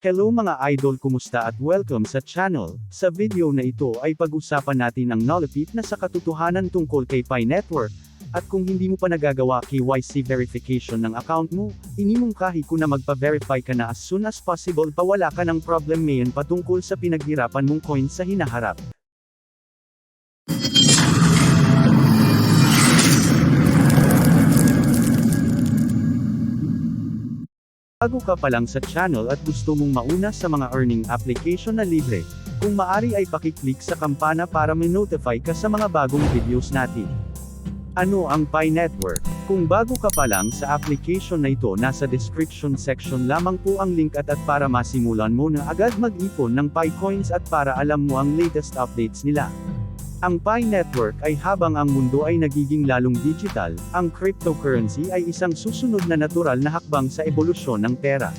Hello mga idol, kumusta at welcome sa channel. Sa video na ito ay pag-usapan natin ang nalapit na sa katotohanan tungkol kay Pi Network, at kung hindi mo pa nagagawa KYC verification ng account mo, inimungkahi ko na magpa-verify ka na as soon as possible pa wala ka ng problem ngayon patungkol sa pinaghirapan mong coins sa hinaharap. Bago ka pa lang sa channel at gusto mong mauna sa mga earning application na libre, kung maari ay pakiclick sa kampana para may-notify ka sa mga bagong videos natin. Ano ang Pi Network? Kung bago ka pa lang sa application na ito, nasa description section lamang po ang link at para masimulan mo na agad mag-ipon ng Pi Coins at para alam mo ang latest updates nila. Ang Pi Network ay habang ang mundo ay nagiging lalong digital, ang cryptocurrency ay isang susunod na natural na hakbang sa ebolusyon ng pera.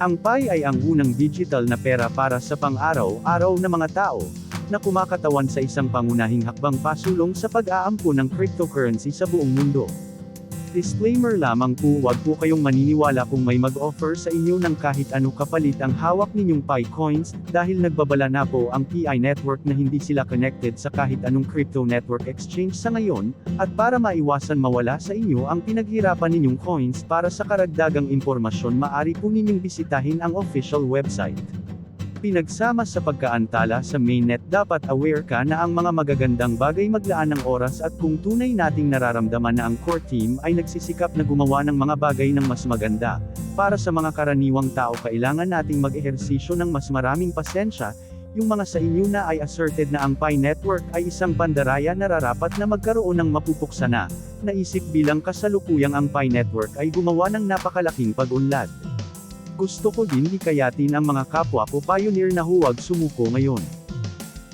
Ang Pi ay ang unang digital na pera para sa pang-araw-araw na mga tao, na kumakatawan sa isang pangunahing hakbang pasulong sa pag-aampo ng cryptocurrency sa buong mundo. Disclaimer lamang po, wag po kayong maniniwala kung may mag-offer sa inyo ng kahit ano kapalit ang hawak ninyong Pi Coins, dahil nagbabala na po ang Pi Network na hindi sila connected sa kahit anong crypto network exchange sa ngayon, at para maiwasan mawala sa inyo ang pinaghirapan ninyong coins, para sa karagdagang impormasyon maaari po ninyong bisitahin ang official website. Pinagsama sa pagkaantala sa mainnet, dapat aware ka na ang mga magagandang bagay maglaan ng oras, at kung tunay nating nararamdaman na ang core team ay nagsisikap na gumawa ng mga bagay ng mas maganda, para sa mga karaniwang tao kailangan nating mag-ehersisyo ng mas maraming pasensya. Yung mga sa inyo na ay asserted na ang Pi Network ay isang bandaraya nararapat na magkaroon ng mapupuksa na, naisip bilang kasalukuyang ang Pi Network ay gumawa ng napakalaking pag-unlad. Gusto ko din hikayatin ang mga kapwa ko pioneer na huwag sumuko ngayon.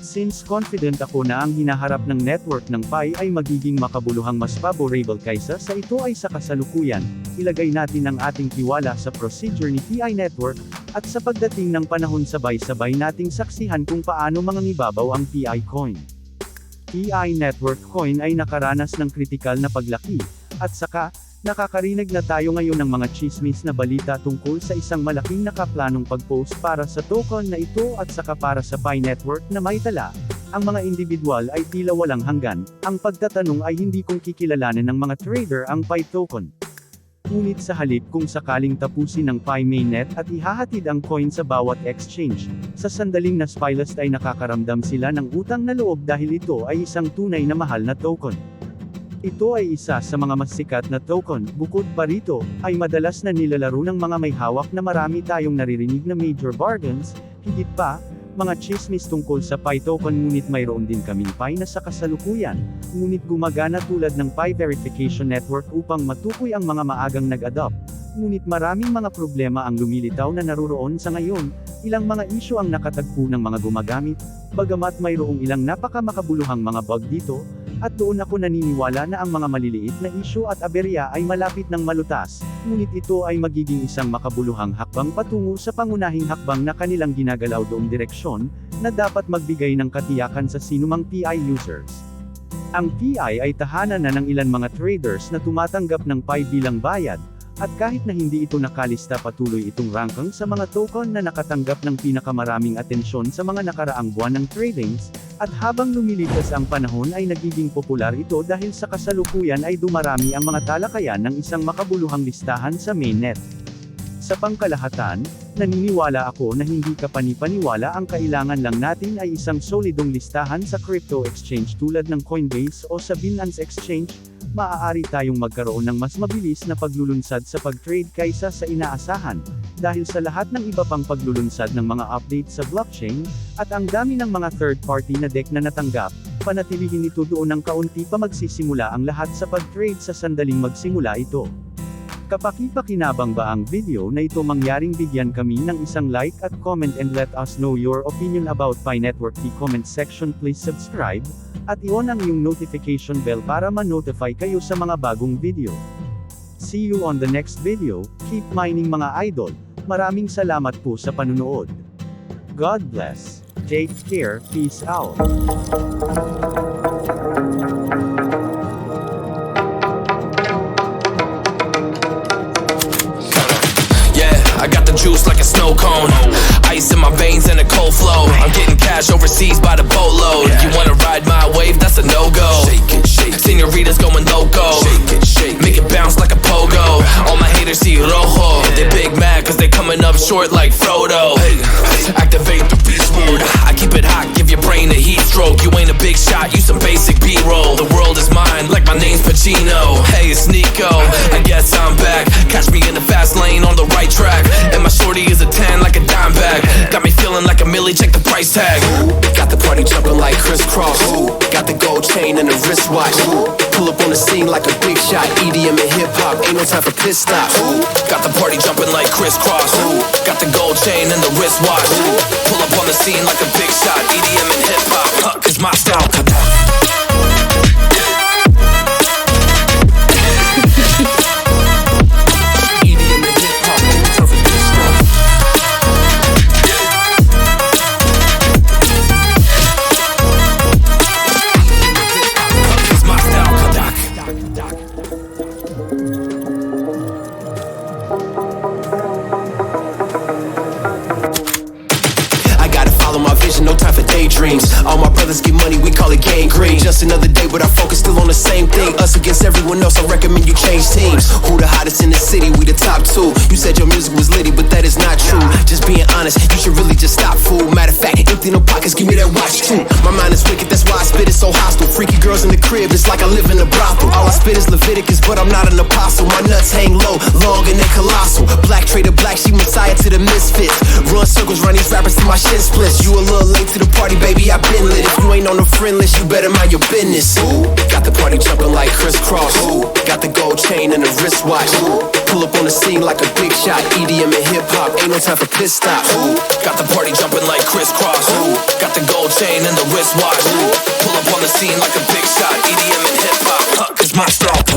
Since confident ako na ang hinaharap ng network ng Pi ay magiging makabuluhang mas favorable kaysa sa ito ay sa kasalukuyan, ilagay natin ang ating tiwala sa procedure ni Pi Network, at sa pagdating ng panahon sabay-sabay nating saksihan kung paano mangangibabaw ang Pi Coin. Pi Network Coin ay nakaranas ng kritikal na paglaki, at saka, nakakarinig na tayo ngayon ng mga chismis na balita tungkol sa isang malaking nakaplanong pag-post para sa token na ito, at saka para sa Pi Network na may tala, ang mga individual ay tila walang hanggan. Ang pagtatanong ay hindi kung kikilalanin ng mga trader ang Pi token. Ngunit sa halip kung sakaling tapusin ng Pi mainnet at ihahatid ang coin sa bawat exchange, sa sandaling na spylist ay nakakaramdam sila ng utang na loob dahil ito ay isang tunay na mahal na token. Ito ay isa sa mga mas sikat na token, bukod pa rito, ay madalas na nilalaro ng mga may hawak na marami tayong naririnig na major bargains, higit pa, mga chismis tungkol sa Pi token. Ngunit mayroon din kaming Pi na sa kasalukuyan, ngunit gumagana tulad ng Pi Verification Network upang matukoy ang mga maagang nag-adopt, ngunit maraming mga problema ang lumilitaw na naruroon sa ngayon, ilang mga isyu ang nakatagpo ng mga gumagamit, bagamat mayroong ilang napakamakabuluhang mga bug dito, at doon ako naniniwala na ang mga maliliit na isyu at aberya ay malapit ng malutas, ngunit ito ay magiging isang makabuluhang hakbang patungo sa pangunahing hakbang na kanilang ginagalaw doong direksyon, na dapat magbigay ng katiyakan sa sinumang Pi users. Ang Pi ay tahanan na ng ilan mga traders na tumatanggap ng Pi bilang bayad, at kahit na hindi ito nakalista, patuloy itong ranking sa mga token na nakatanggap ng pinakamaraming atensyon sa mga nakaraang buwan ng tradings, at habang lumilipas ang panahon ay nagiging popular ito dahil sa kasalukuyan ay dumarami ang mga talakayan ng isang makabuluhang listahan sa mainnet. Sa pangkalahatan, naniniwala ako na hindi kapani-paniwala, ang kailangan lang natin ay isang solidong listahan sa crypto exchange tulad ng Coinbase o sa Binance Exchange. Maaari tayong magkaroon ng mas mabilis na paglulunsad sa pag-trade kaysa sa inaasahan, dahil sa lahat ng iba pang paglulunsad ng mga update sa blockchain, at ang dami ng mga third-party na deck na natanggap, panatilihin ito doon ng kaunti pa magsisimula ang lahat sa pag-trade sa sandaling magsimula ito. Kapaki-pakinabang ba ang video na ito? Mangyaring bigyan kami ng isang like at comment and let us know your opinion about Pi Network. The comment section, please subscribe, at i-on ang iyong notification bell para ma-notify kayo sa mga bagong video. See you on the next video. Keep mining mga idol. Maraming salamat po sa panunood. God bless. Take care. Peace out. I got the juice like a snow cone. ice in my veins and a cold flow. I'm getting cash overseas by the boatload. You wanna ride my wave? That's a no-go. Senoritas going loco. Make it bounce like a pogo. All my haters see rojo. They big mad cause they coming up short like Frodo. Activate the beast mode. I keep it hot, give your brain a heat stroke. You ain't a big shot, you some basic B-roll. The world is mine, like my name's Pacino. Hey, it's Nico, I guess I'm back. Catch me in the fast lane on the right track. And my shorty is a 10 like a dime bag. Got me feeling like a milli, check the price tag. Got the party jumping like crisscross. Got the gold chain and the wristwatch. Pull up on the scene like a big shot. EDM and hip-hop, ain't no time for pit stops. Got the party jumping like crisscross. Got the gold chain and the wristwatch. Pull up on the scene like a big shot. EDM and hip-hop, cause my style. No time for daydreams. All my brothers get money, we call it gang green. Just another day, but our focus still on the same thing. Us against everyone else, I recommend you change teams. Who the hottest in the city? We the top two. You said your music was litty, but that is not true. Just being honest, you should really just stop, fool. Matter of fact, empty no pockets, give me that watch too. My mind is wicked, that's why I spit it so hostile. Freaky girls in the crib, it's like I live in a brothel. All I spit is Leviticus, but I'm not an apostle. My nuts hang low, long and they colossal. Black trader black, she messiah to the misfits. Run circles, run these rappers till my shit splits. You a little late to the party, baby, I been lit. If you ain't on the friend list, you better mind your business. Got the party jumping like crisscross. Got the gold chain and the wristwatch. Pull up on the scene like a big shot. EDM and hip-hop, ain't no time for pit stops. Got the party jumping like crisscross. Got the gold chain and the wristwatch. Pull up on the scene like a big shot. EDM and hip-hop, cause my style.